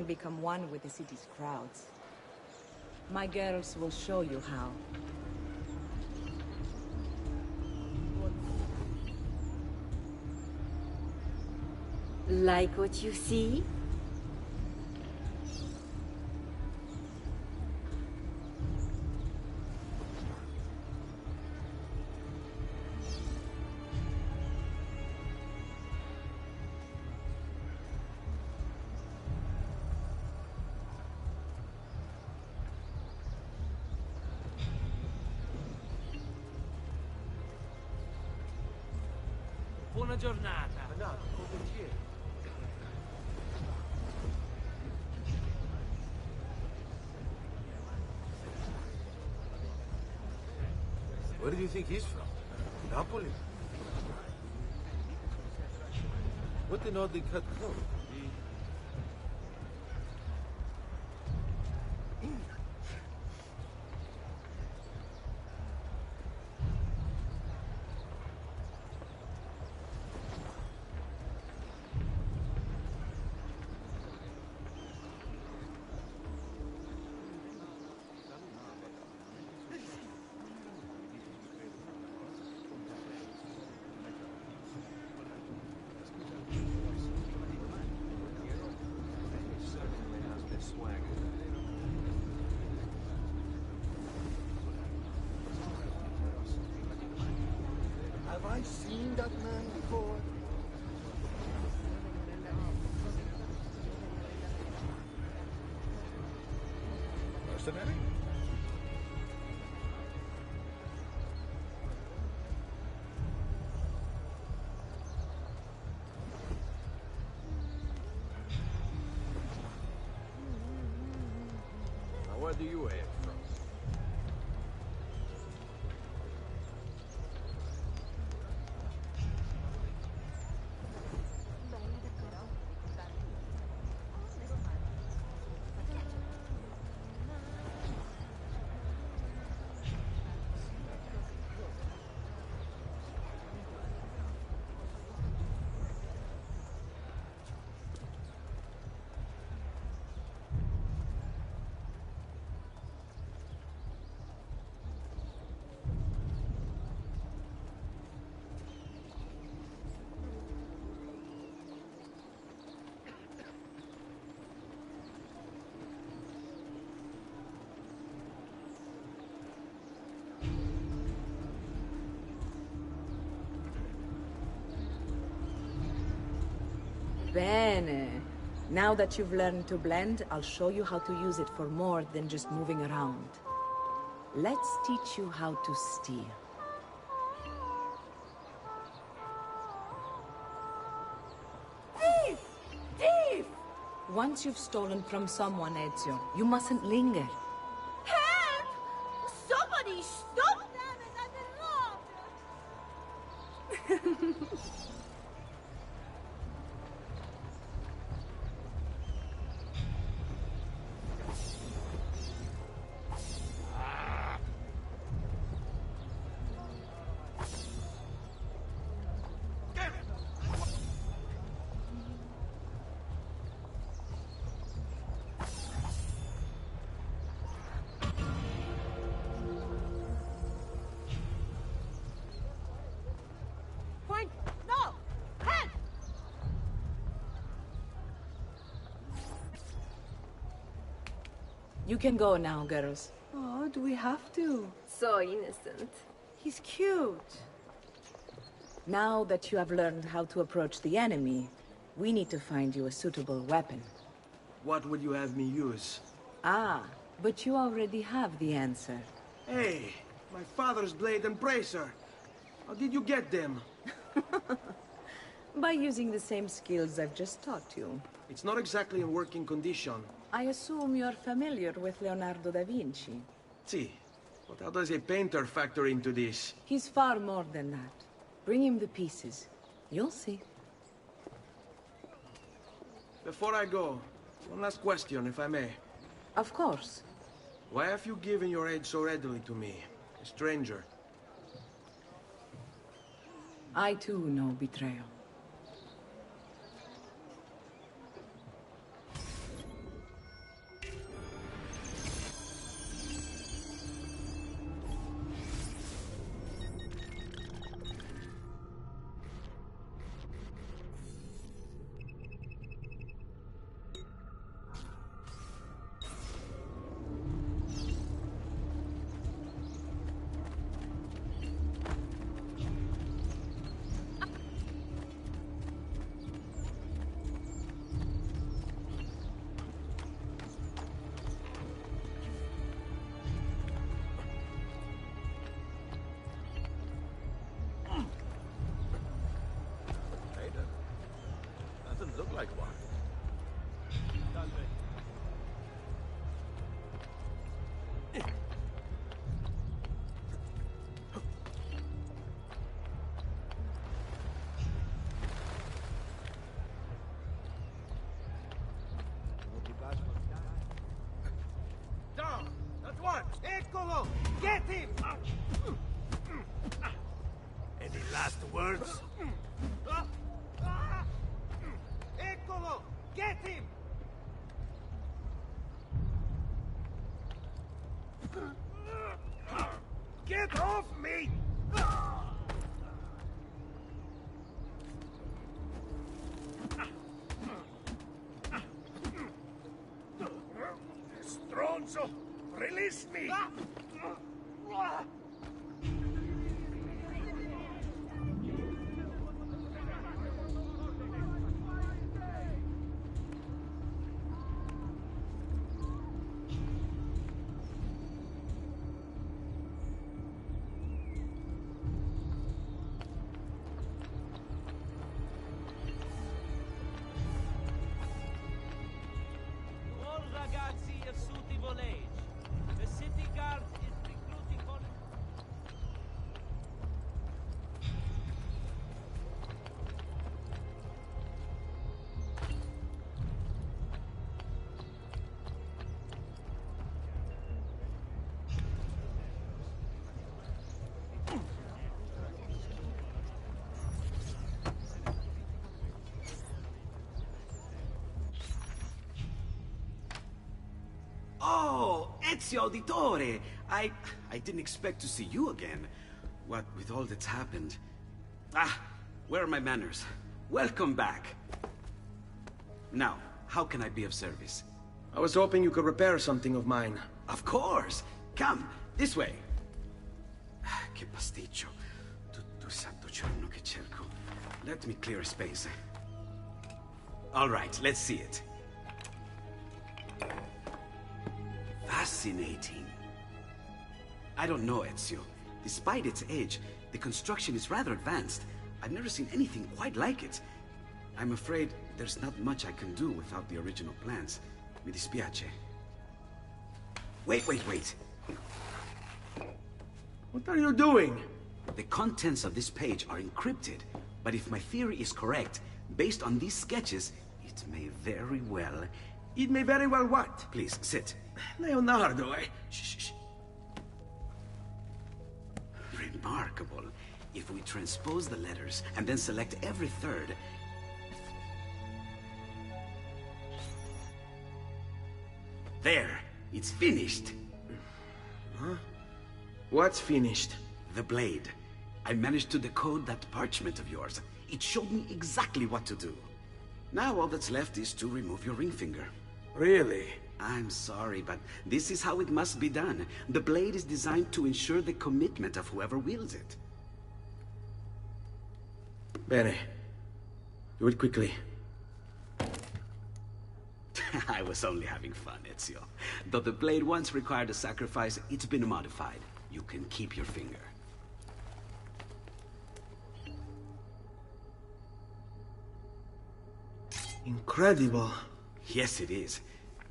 and become one with the city's crowds. My girls will show you how. Like what you see? Buona giornata. Where do you think he's from? Napoli? What an oddly cut coat. Have I seen that man before? Mercenary? Now where do you hail from? Bene. Now that you've learned to blend, I'll show you how to use it for more than just moving around. Let's teach you how to steal. Thief! Thief! Once you've stolen from someone, Ezio, you mustn't linger. Help! Somebody stop them! I'm robbed! Point! No! Help! You can go now, girls. Oh, do we have to? So innocent. He's cute. Now that you have learned how to approach the enemy, we need to find you a suitable weapon. What would you have me use? Ah, but you already have the answer. Hey, my father's blade and bracer. How did you get them? By using the same skills I've just taught you. It's not exactly in working condition. I assume you're familiar with Leonardo da Vinci. See, but how does a painter factor into this? He's far more than that. Bring him the pieces. You'll see. Before I go, one last question, if I may. Of course. Why have you given your aid so readily to me, a stranger? I too know betrayal. Get him! Any last words? Eccolo! Get him! Get off me! Stronzo! Release me! All ragazzi of suitable age. The city guard is recruiting for... Oh, Ezio Auditore! I didn't expect to see you again. What with all that's happened. Ah, where are my manners? Welcome back. Now, how can I be of service? I was hoping you could repair something of mine. Of course! Come, this way! Che pasticcio. Tutto il santo giorno che cerco. Let me clear a space. All right, let's see it. Fascinating. I don't know, Ezio. Despite its age, the construction is rather advanced. I've never seen anything quite like it. I'm afraid there's not much I can do without the original plans. Mi dispiace. Wait. What are you doing? The contents of this page are encrypted, but if my theory is correct, based on these sketches, it may very well... It may very well what? Please, sit. Leonardo, Shh. Remarkable. If we transpose the letters and then select every third... There! It's finished! Huh? What's finished? The blade. I managed to decode that parchment of yours. It showed me exactly what to do. Now all that's left is to remove your ring finger. Really? I'm sorry, but this is how it must be done. The blade is designed to ensure the commitment of whoever wields it. Bene. Do it quickly. I was only having fun, Ezio. Though the blade once required a sacrifice, it's been modified. You can keep your finger. Incredible. Yes, it is.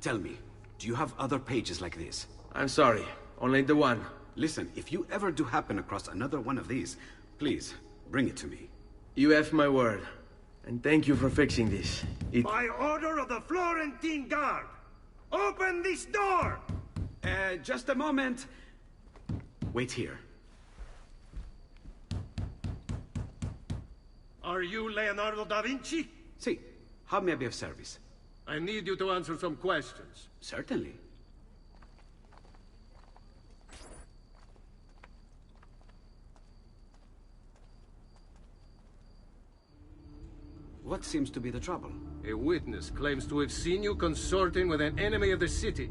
Tell me, do you have other pages like this? I'm sorry. Only the one. Listen, if you ever do happen across another one of these, please, bring it to me. You have my word. And thank you for fixing this. By order of the Florentine Guard! Open this door! Just a moment. Wait here. Are you Leonardo da Vinci? See, how may I be of service? I need you to answer some questions. Certainly. What seems to be the trouble? A witness claims to have seen you consorting with an enemy of the city.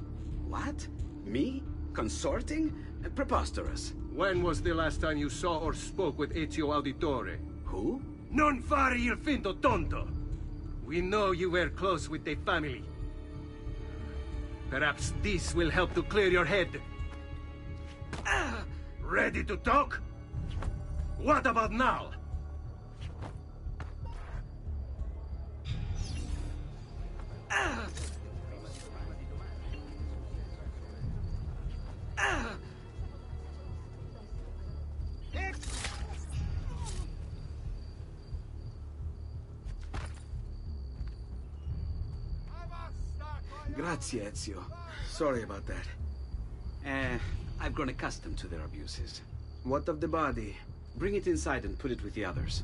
What? Me? Consorting? Preposterous. When was the last time you saw or spoke with Ezio Auditore? Who? Non fare il finto tonto! We know you were close with the family. Perhaps this will help to clear your head. Ready to talk? What about now? Grazie, Ezio. Sorry about that. I've grown accustomed to their abuses. What of the body? Bring it inside and put it with the others.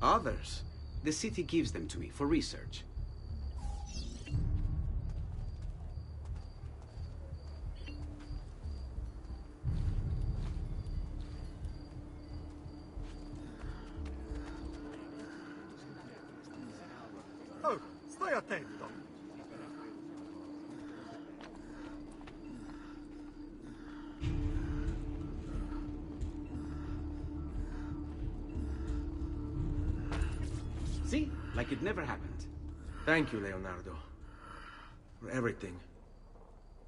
Others? The city gives them to me for research. Oh, stai attento. See? Like it never happened. Thank you, Leonardo. For everything.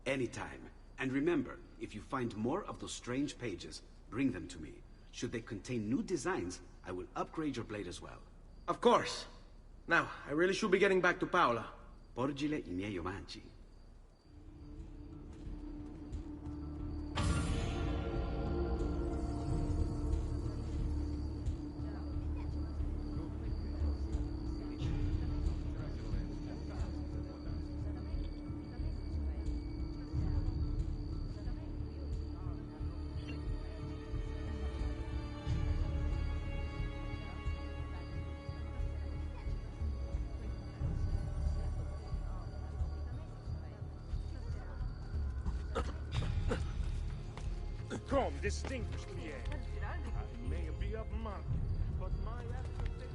Anytime. And remember, if you find more of those strange pages, bring them to me. Should they contain new designs, I will upgrade your blade as well. Of course. Now, I really should be getting back to Paola. Porgile I miei omaggi. Come, distinguished Pierre. I may be upmarket, but my appetite...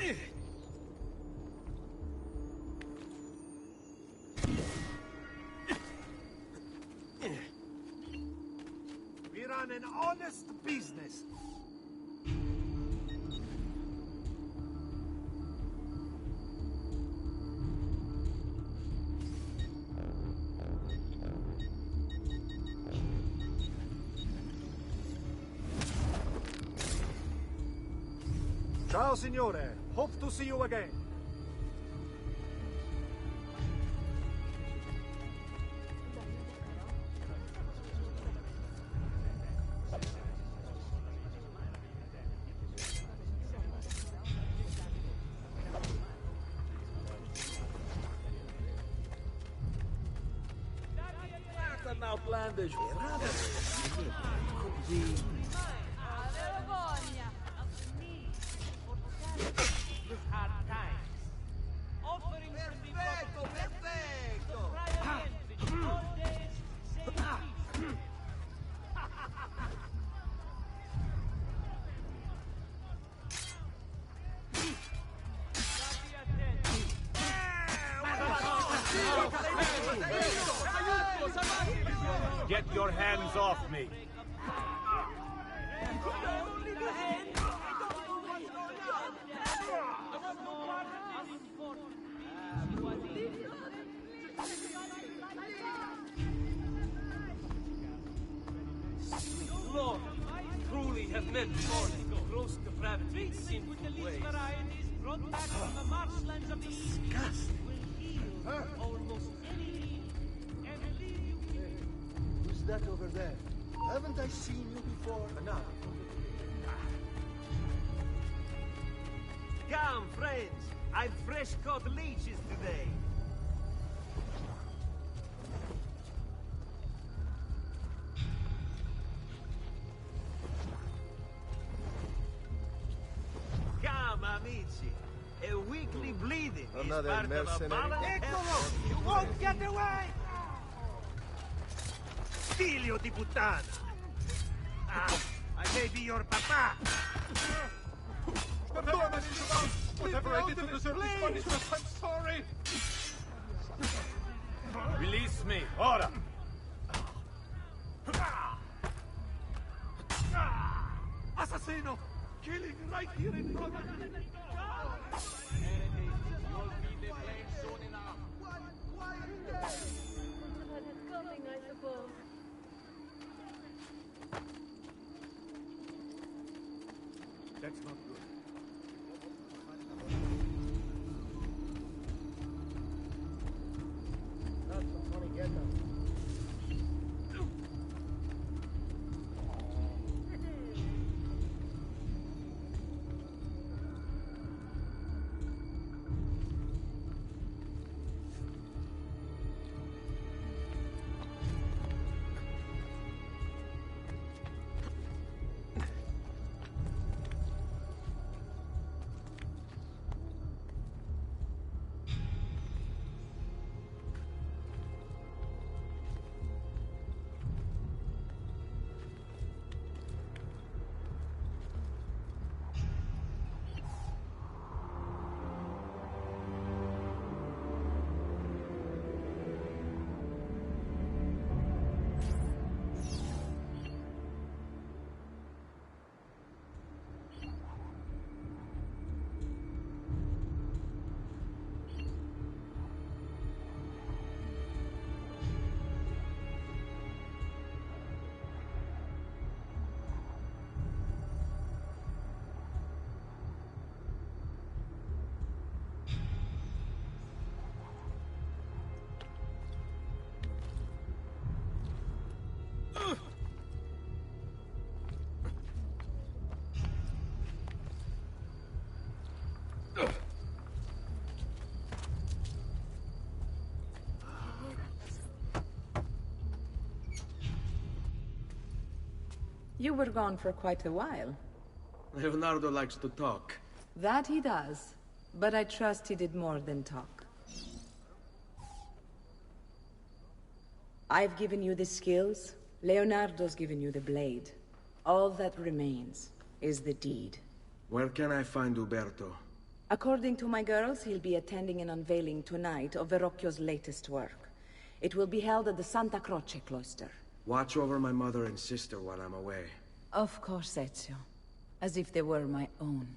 We run an honest business. Ciao, signore. Hope to see you again. Outlandish. Hard times. Offerings can be Perfecto, perfecto. all days, same feast. Get your hands off me! Lord, truly have men fallen gross depravity sinful ways. Varieties brought back from the marshlands of the East will heal almost any need and leave you Who's that over there? Haven't I seen you before? Enough. Come, friends. I've fresh caught leeches today. Come, amici. A weekly bleeding Another is part of a mercenary. balanced health. You won't get away! Figlio di puttana! I may be your papa! Whatever I did to deserve this punishment, I'm sorry! Release me, ora! Assassino! Killing right here in front of me! Coming, I suppose. That's not good. That's a funny get-up. You were gone for quite a while. Leonardo likes to talk. That he does. But I trust he did more than talk. I've given you the skills. Leonardo's given you the blade. All that remains is the deed. Where can I find Uberto? According to my girls, he'll be attending an unveiling tonight of Verrocchio's latest work. It will be held at the Santa Croce cloister. Watch over my mother and sister while I'm away. Of course, Ezio. As if they were my own.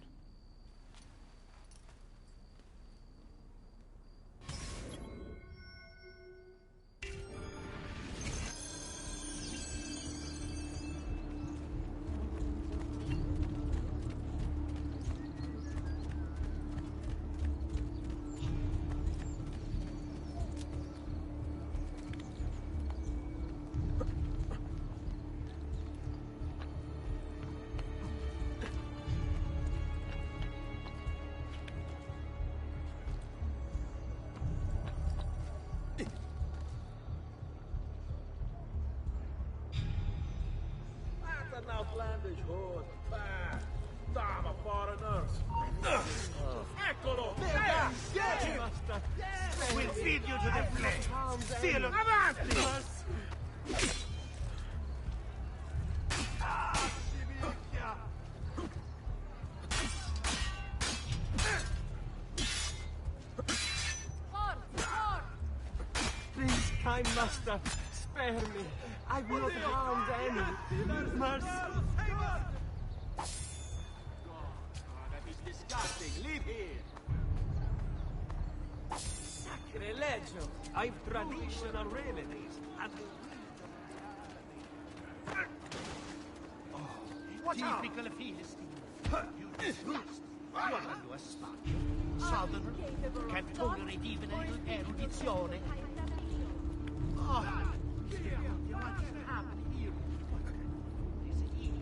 That's an outlandish horse. Bah, damn a foreigners. Eccolo! There! Get him! We'll feed you to the flesh. Still avanti! Please, kind master, spare me. I've not harmed any. Mercy. That is disgusting. Leave here. Sacrilegio. I've traditional remedies. And Typical Philistine. You disgust. What are you, a Spaniard? Southerner? Can't tolerate even a little erudizione? Oh, what's happening here? Is it here?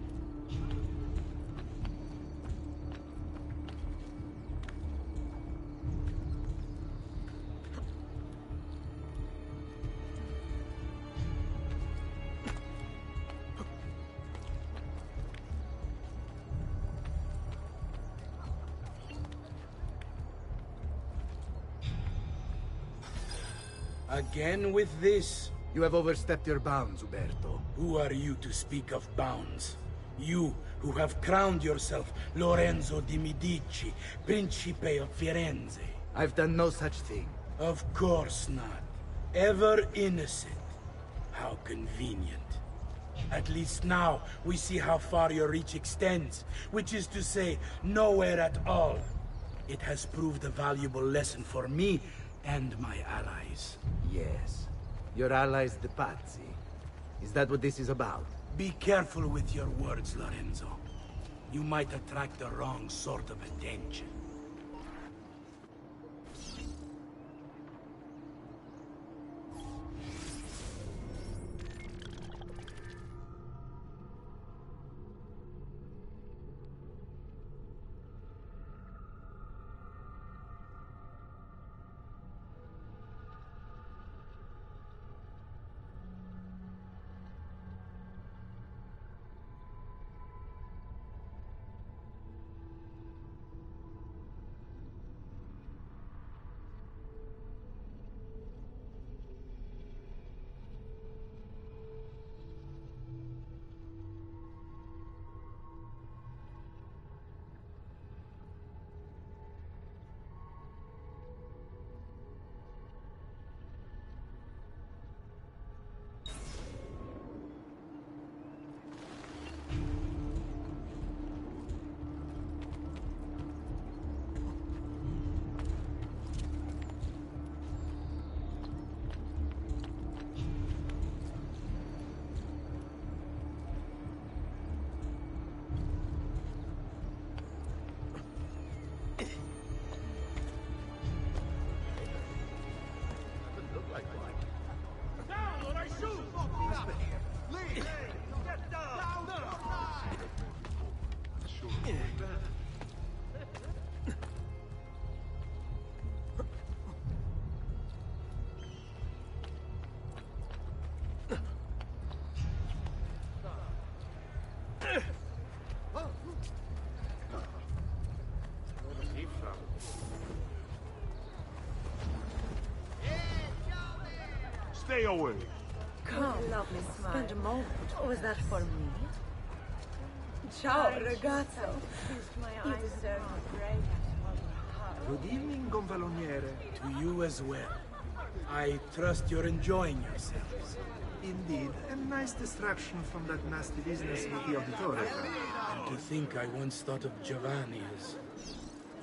Again with this? You have overstepped your bounds, Uberto. Who are you to speak of bounds? You, who have crowned yourself Lorenzo di Medici, Principe of Firenze. I've done no such thing. Of course not. Ever innocent. How convenient. At least now, we see how far your reach extends, which is to say, nowhere at all. It has proved a valuable lesson for me and my allies. Yes. Your allies, the Pazzi. Is that what this is about? Be careful with your words, Lorenzo. You might attract the wrong sort of attention. Stay away. Come, lovely smile. Spend a moment. Oh, was that for me? Ciao, ragazzo. My eyes are great. Good evening, Gonfaloniere. To you as well. I trust you're enjoying yourselves. Indeed, a nice distraction from that nasty business with the Auditore. And to think I once thought of Giovanni as...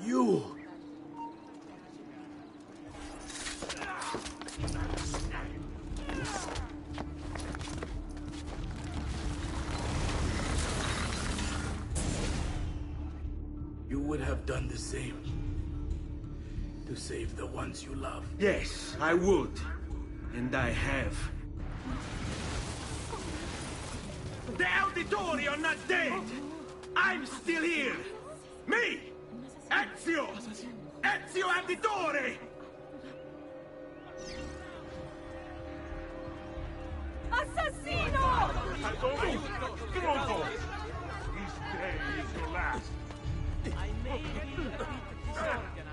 you! You would have done the same. To save the ones you love. Yes, I would. And I have. The Auditori are not dead! I'm still here! Me! Ezio! Ezio Auditore! Assassino! Tronco! This day is your last. I may be a bit disorganized.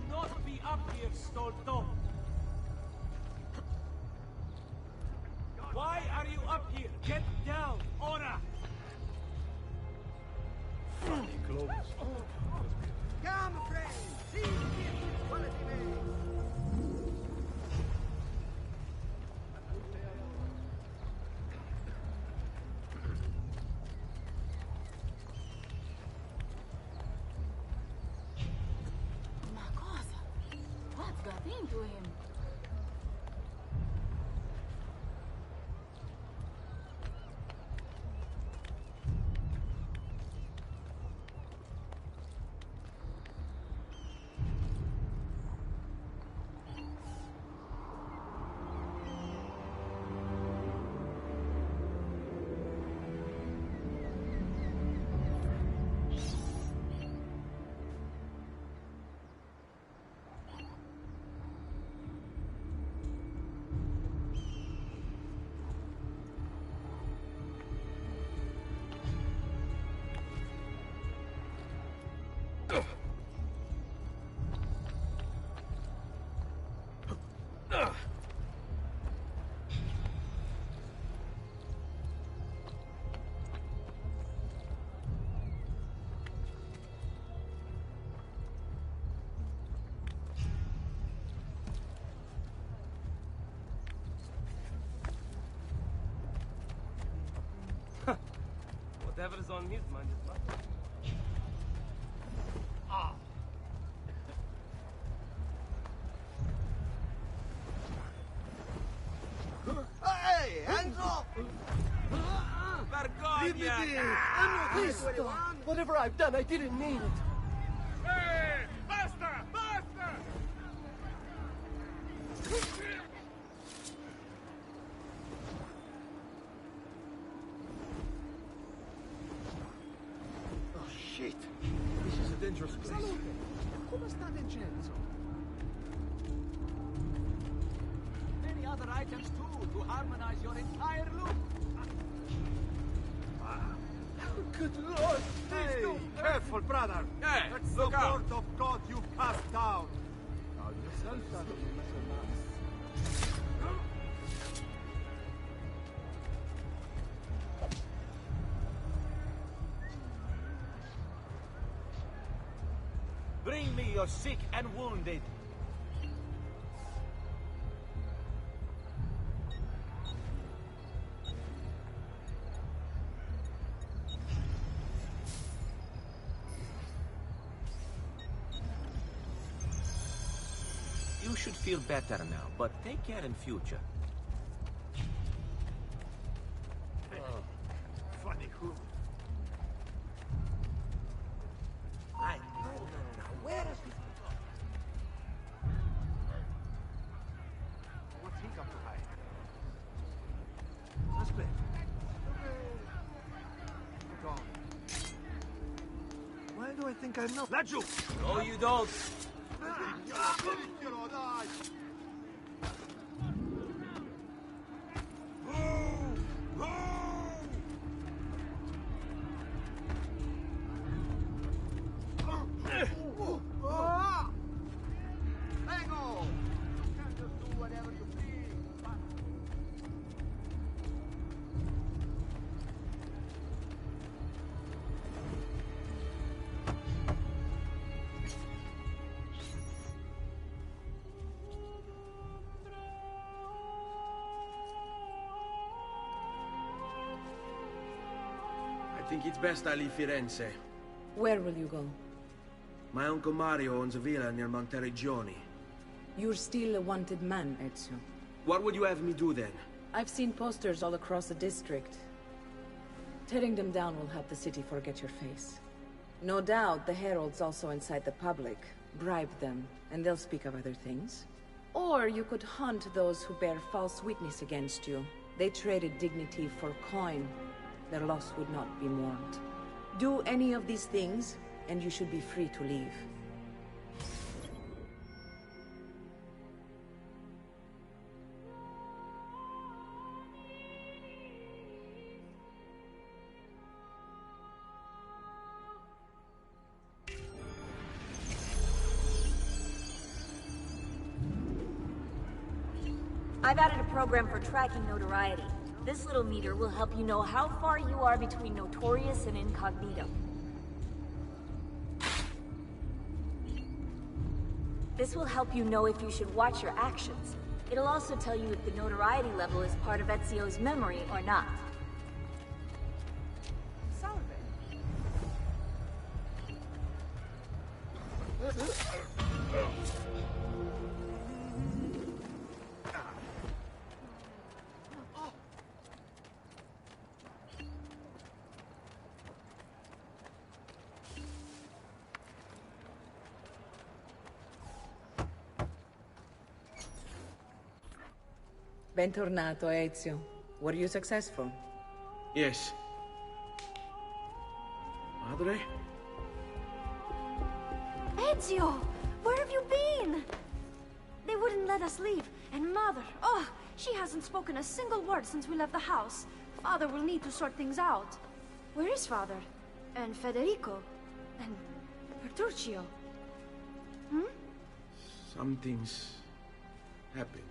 Not be up here, Stolto. Why are you up here? Get down, ora! Funny clothes. Come, friends! See the quality man! Ma cosa? What's got into him? Whatever's on his mind is mine. Ah. Hey, hands off! Cristo! Whatever I've done, I didn't mean it. Hey! Basta! Basta! Oh, shit. This is a dangerous place. Salute! Come sta Vincenzo? Many other items, too, to harmonize your entire look. Good Lord! Hey, careful, brother! Hey, that's the word of God you've cast down! Bring me your sick and wounded. You should feel better now, but take care in future. Funny who? I know. Now, where is this? What's he got to hide? Suspect. Gone. Why do I think I'm not? Laggiù! No, you don't. think it's best I leave Firenze. Where will you go? My uncle Mario owns a villa near Monteriggioni. You're still a wanted man, Ezio. What would you have me do then? I've seen posters all across the district. Tearing them down will help the city forget your face. No doubt the heralds also incite the public. Bribe them, and they'll speak of other things. Or you could hunt those who bear false witness against you. They traded dignity for coin. Their loss would not be mourned. Do any of these things, and you should be free to leave. I've added a program for tracking notoriety. This little meter will help you know how far you are between notorious and incognito. This will help you know if you should watch your actions. It'll also tell you if the notoriety level is part of Ezio's memory or not. Bentornato, Ezio. Were you successful? Yes. Madre? Ezio! Where have you been? They wouldn't let us leave. And Mother, oh, she hasn't spoken a single word since we left the house. Father will need to sort things out. Where is Father? And Federico? And Petruccio? Hmm? Something's happened.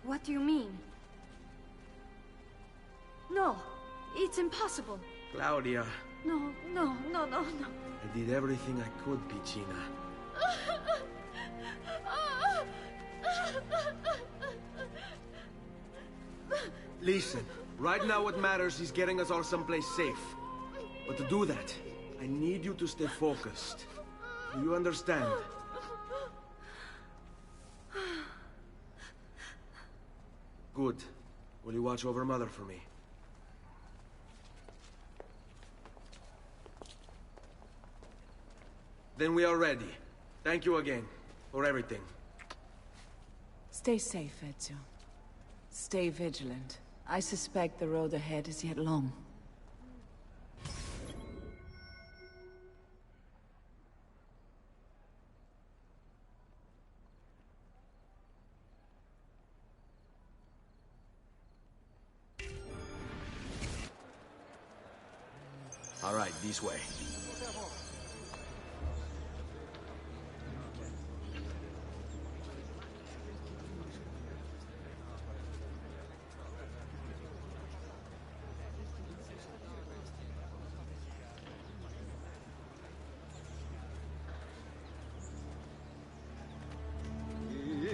What do you mean? No, it's impossible. Claudia. No. I did everything I could, Piccina. Listen, right now what matters is getting us all someplace safe. But to do that, I need you to stay focused. Do you understand? Good. Will you watch over Mother for me? Then we are ready. Thank you again for everything. Stay safe, Ezio. Stay vigilant. I suspect the road ahead is yet long. All right, this way.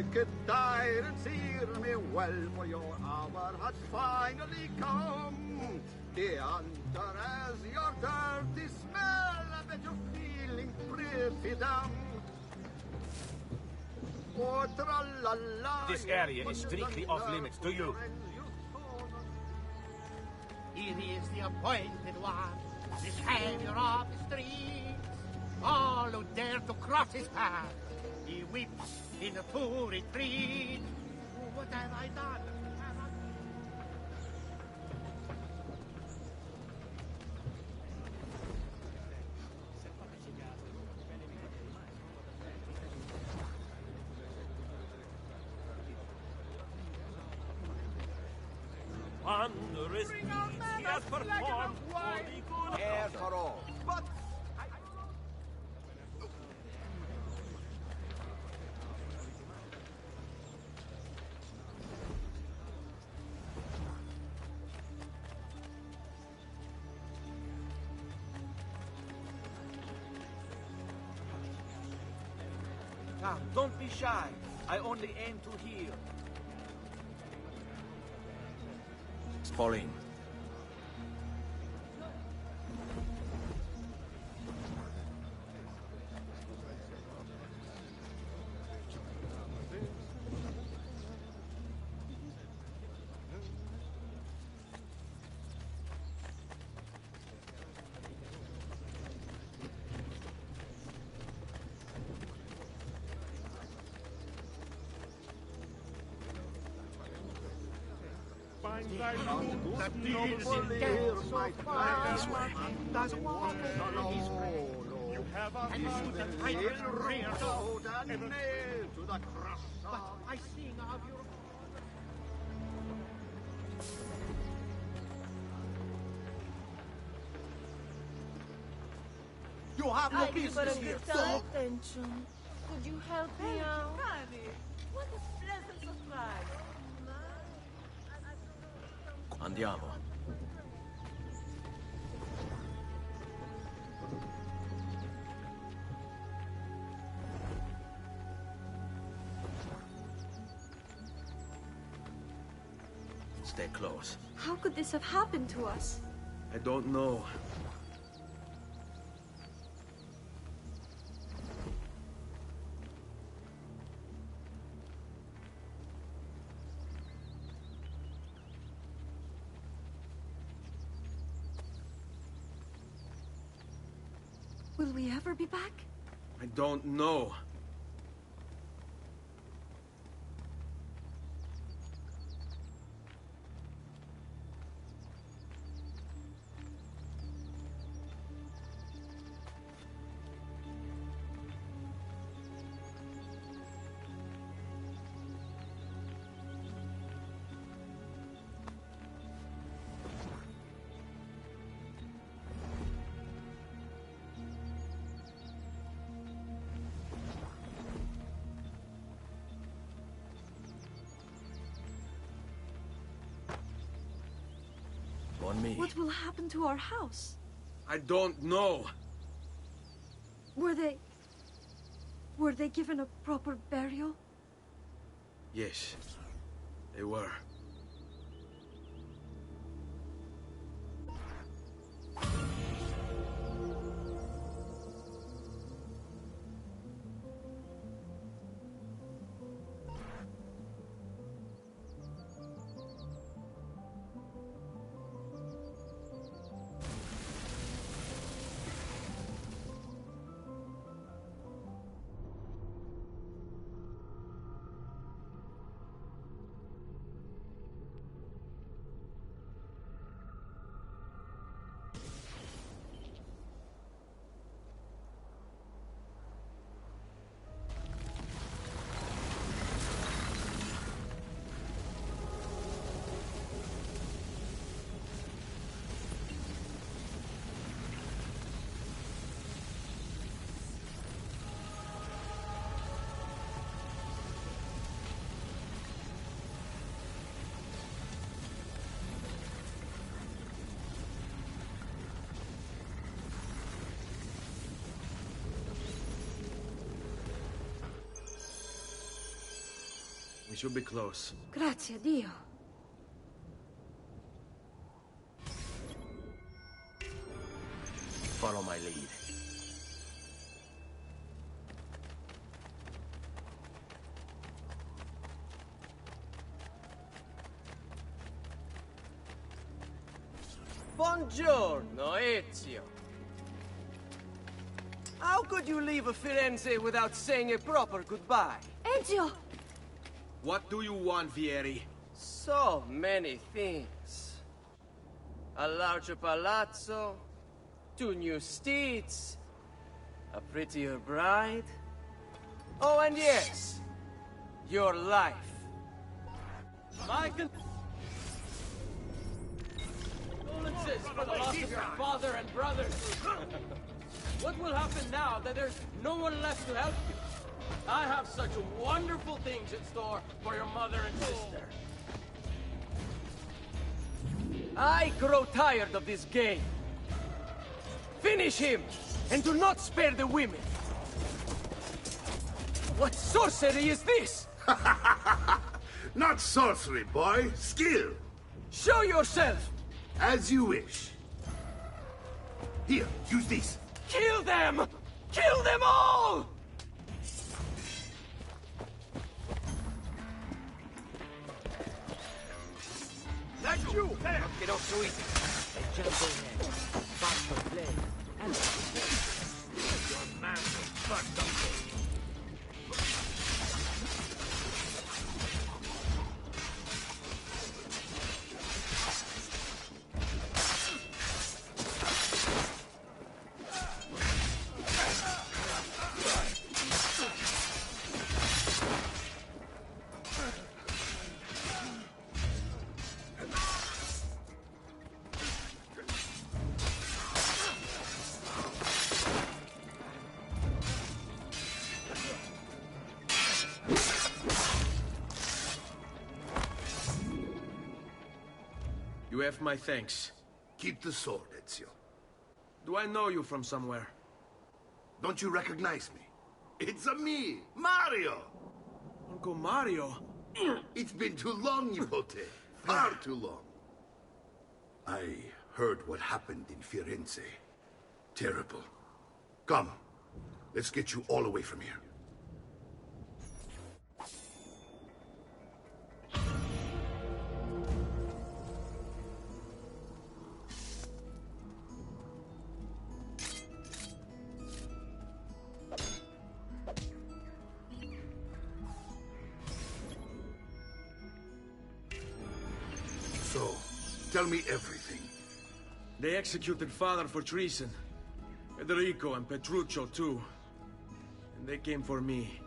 Icke dire ser me well, for your hour has finally come. The answer as your dirty smell, I bet you're feeling pretty dumb. Oh, tra-la-la. This area is strictly off limits to you. Here is the appointed one, the savior of the streets. All who dare to cross his path, he weeps in a full retreat. What have I done? Wondrous deeds he has performed for the good Air for all. But Come, don't be shy. I only aim to heal. Fall in. You have a and the tiger rear and nail to the cross. But I sing of your... You have no business here, so... attention. Could you help me out? What a pleasant surprise. Andiamo. Stay close. How could this have happened to us? I don't know. Will we ever be back? I don't know. On me. What will happen to our house? I don't know. Were they given a proper burial? Yes, they were. We should be close. Grazie a Dio. Follow my lead. Buongiorno, Ezio. How could you leave Firenze without saying a proper goodbye? Ezio! What do you want, Vieri? So many things. A larger palazzo, 2 new steeds, a prettier bride. Oh, and yes, your life. My condolences for the loss of your father and brothers. What will happen now that there's no one left to help you? I have such wonderful things in store for your mother and sister. I grow tired of this game. Finish him, and do not spare the women. What sorcery is this? Not sorcery, boy. Skill. Show yourself! As you wish. Here, use these. Kill them! Kill them all! That's you! There! Knock it off so easy. A gentle hand, faster blade, and your man will start something. have my thanks. Keep the sword, Ezio. Do I know you from somewhere? Don't you recognize me? It's a me, Mario! Uncle Mario? It's been too long, Pt2. Far too long. I heard what happened in Firenze. Terrible. Come, let's get you all away from here. So, tell me everything. They executed father for treason. Federico and Petruccio too. And they came for me.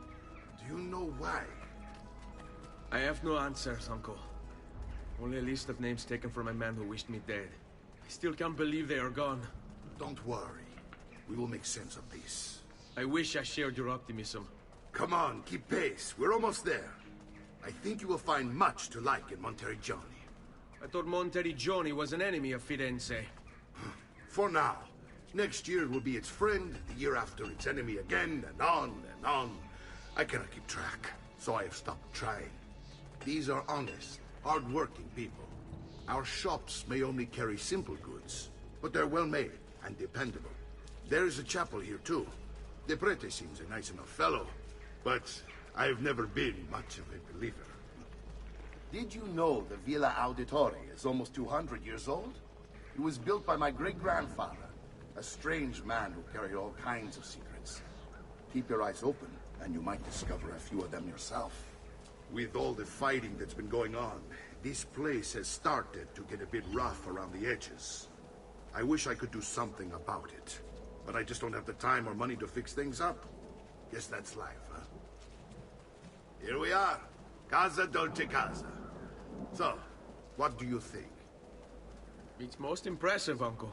Do you know why? I have no answers, Uncle. Only a list of names taken from a man who wished me dead. I still can't believe they are gone. Don't worry. We will make sense of this. I wish I shared your optimism. Come on, keep pace. We're almost there. I think you will find much to like in Monteriggioni. I thought Monteriggioni was an enemy of Firenze. For now. Next year it will be its friend, the year after its enemy again, and on and on. I cannot keep track, so I have stopped trying. These are honest, hard-working people. Our shops may only carry simple goods, but they're well-made and dependable. There is a chapel here, too. The Prete seems a nice enough fellow, but I've never been much of a believer. Did you know the Villa Auditore is almost 200 years old? It was built by my great-grandfather, a strange man who carried all kinds of secrets. Keep your eyes open, and you might discover a few of them yourself. With all the fighting that's been going on, this place has started to get a bit rough around the edges. I wish I could do something about it, but I just don't have the time or money to fix things up. Guess that's life, huh? Here we are. Casa Dolce Casa. So, what do you think? It's most impressive, Uncle.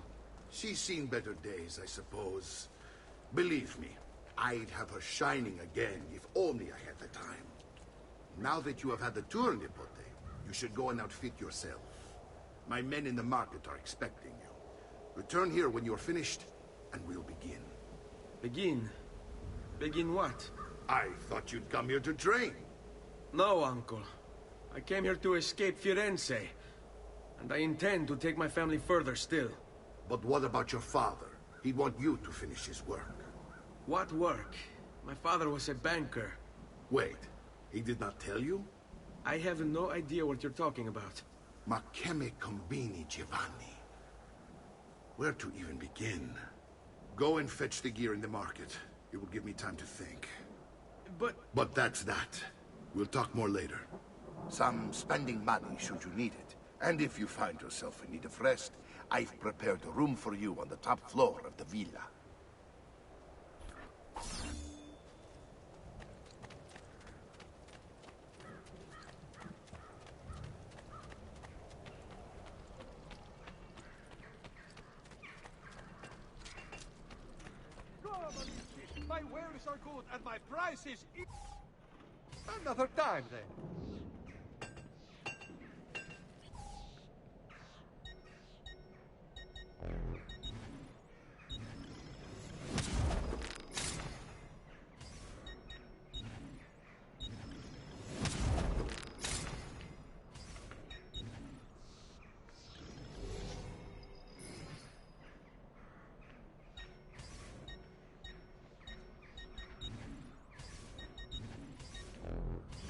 She's seen better days, I suppose. Believe me, I'd have her shining again if only I had the time. Now that you have had the tour, Nipote, you should go and outfit yourself. My men in the market are expecting you. Return here when you're finished, and we'll begin. Begin? Begin what? I thought you'd come here to train. No, Uncle. I came here to escape Firenze. And I intend to take my family further still. But what about your father? He'd want you to finish his work. What work? My father was a banker. Wait, he did not tell you? I have no idea what you're talking about. Ma che me combini, Giovanni? Where to even begin? Go and fetch the gear in the market. It will give me time to think. But that's that. We'll talk more later. Some spending money should you need it. And if you find yourself in need of rest, I've prepared a room for you on the top floor of the villa. Come, amici. My wares are good and my prices... Another time, then.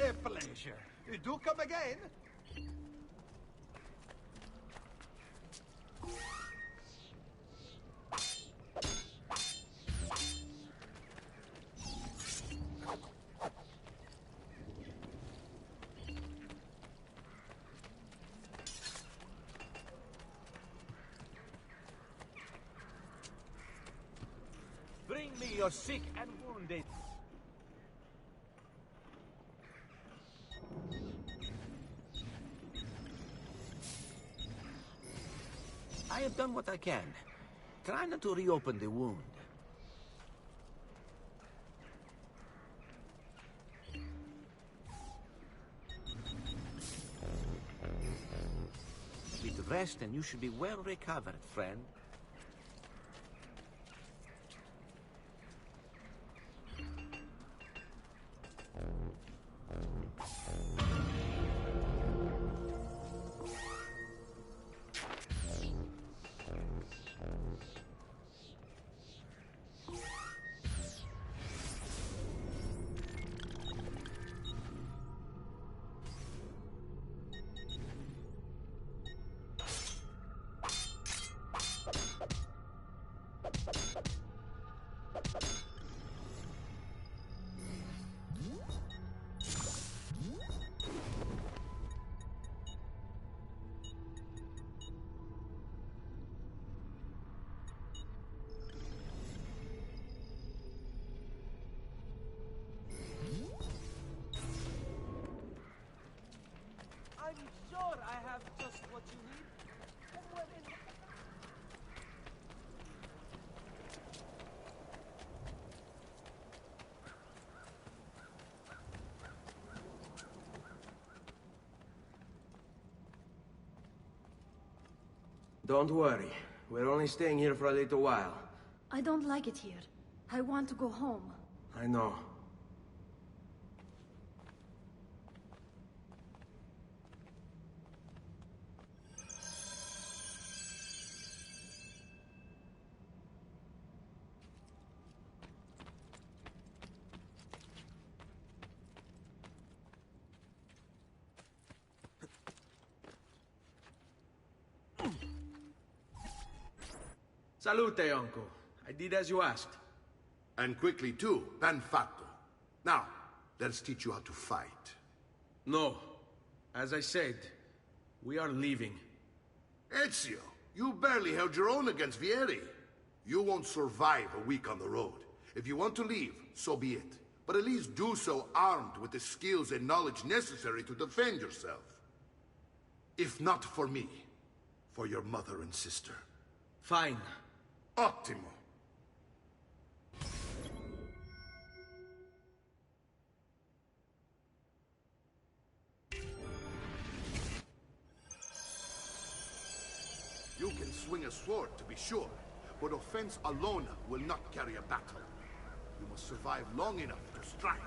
A pleasure. Do come again. Bring me your sick and wounded. I have done what I can. Try not to reopen the wound. Bit of Rest and you should be well recovered, friend. I'm sure I have just what you need. Somewhere in... Don't worry. We're only staying here for a little while. I don't like it here. I want to go home. I know. Salute, uncle. I did as you asked. And quickly too, ben fatto. Now, let's teach you how to fight. No. As I said, we are leaving. Ezio, you barely held your own against Vieri. You won't survive a week on the road. If you want to leave, so be it. But at least do so armed with the skills and knowledge necessary to defend yourself. If not for me, for your mother and sister. Fine. Ottimo. You can swing a sword, to be sure, but offense alone will not carry a battle. You must survive long enough to strike.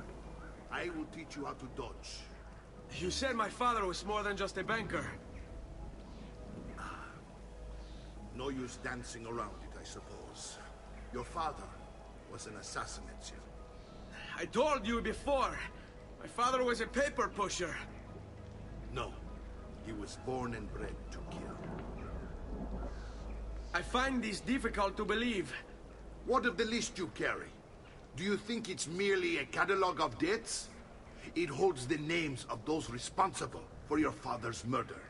I will teach you how to dodge. You said my father was more than just a banker. No use dancing around it, I suppose. Your father was an assassin, Ezio. I told you before. My father was a paper pusher. No. He was born and bred to kill. I find this difficult to believe. What of the list you carry? Do you think it's merely a catalog of debts? It holds the names of those responsible for your father's murder.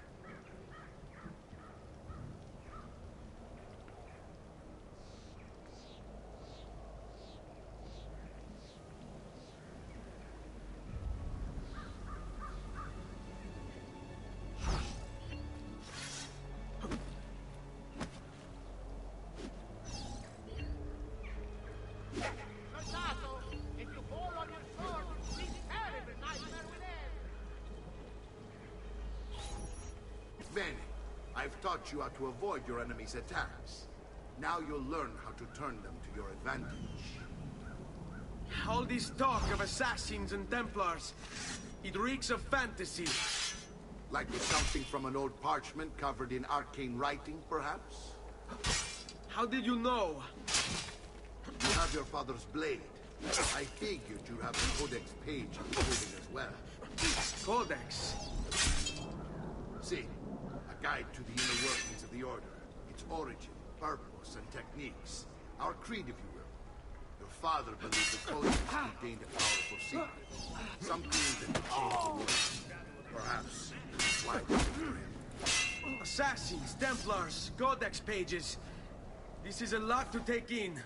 Bene. I've taught you how to avoid your enemy's attacks. Now you'll learn how to turn them to your advantage. All this talk of assassins and Templars, it reeks of fantasy. Like something from an old parchment covered in arcane writing, perhaps? How did you know? You have your father's blade. I figured you have the Codex page included as well. Codex? See, a guide to the inner workings of the Order. Its origin, purpose, and techniques. Our creed, if you will. Your father believed the Codex contained a powerful secret. Something that would change the world. Perhaps why was it for him? Assassins, Templars, Codex pages. This is a lot to take in.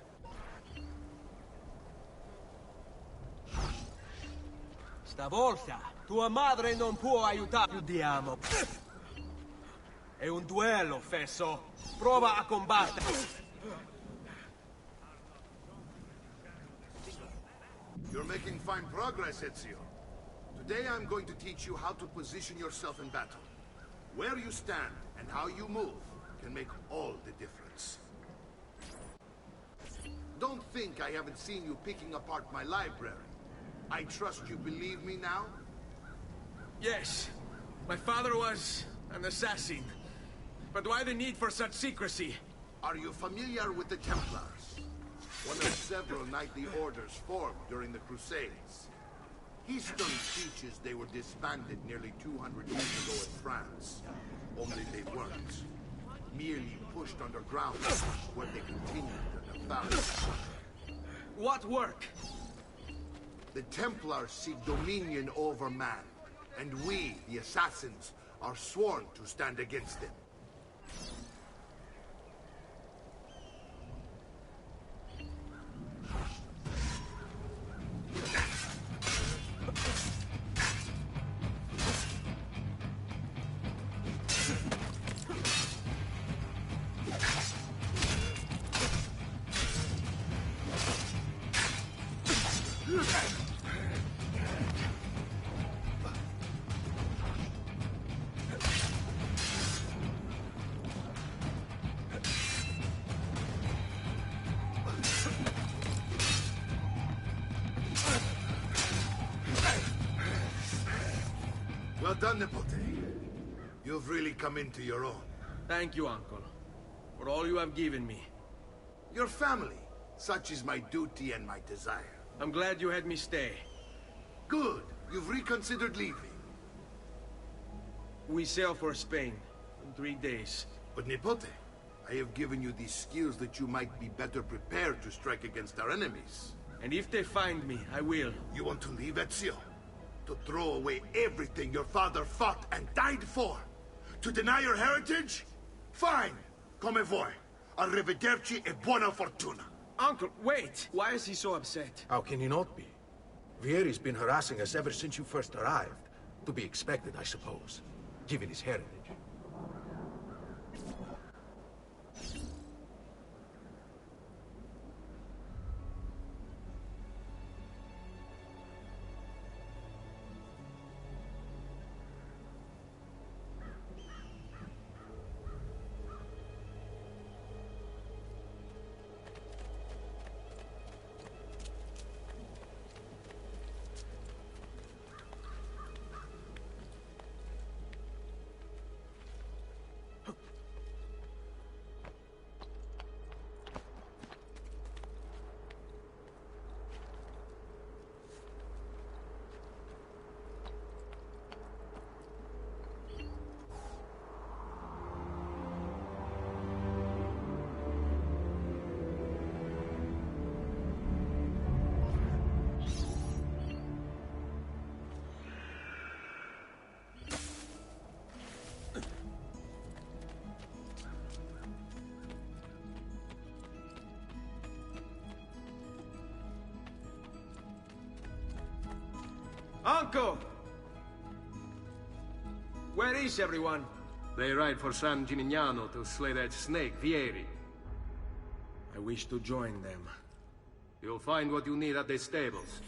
Stavolta, tua madre non può aiutarti. Chiudiamo. È un duello, Fesso. Prova a combattere. You're making fine progress, Ezio. Today I'm going to teach you how to position yourself in battle. Where you stand And how you move can make all the difference. Don't think I haven't seen you picking apart my library. I trust you believe me now? Yes. My father was an assassin. But why the need for such secrecy? Are you familiar with the Templars? One of several knightly orders formed during the Crusades. History teaches they were disbanded nearly 200 years ago in France. Only they weren't. Merely pushed underground, where they continued their nefarious work. What work? The Templars seek dominion over man, and we, the assassins, are sworn to stand against them. Well done, Pt2. You've really come into your own. Thank you, Uncle, for all you have given me. Your family. Such is my duty and my desire. I'm glad you had me stay. Good. You've reconsidered leaving. We sail for Spain in 3 days. But Pt2, I have given you these skills that you might be better prepared to strike against our enemies. And if they find me, I will. You want to leave, Ezio? To throw away everything your father fought and died for? To deny your heritage? Fine. Come voi. Arrivederci e buona fortuna. Uncle, wait! Why is he so upset? How can he not be? Vieri's been harassing us ever since you first arrived. To be expected, I suppose, given his heritage. Uncle! Where is everyone? They ride for San Gimignano to slay that snake, Vieri. I wish to join them. You'll find what you need at the stables.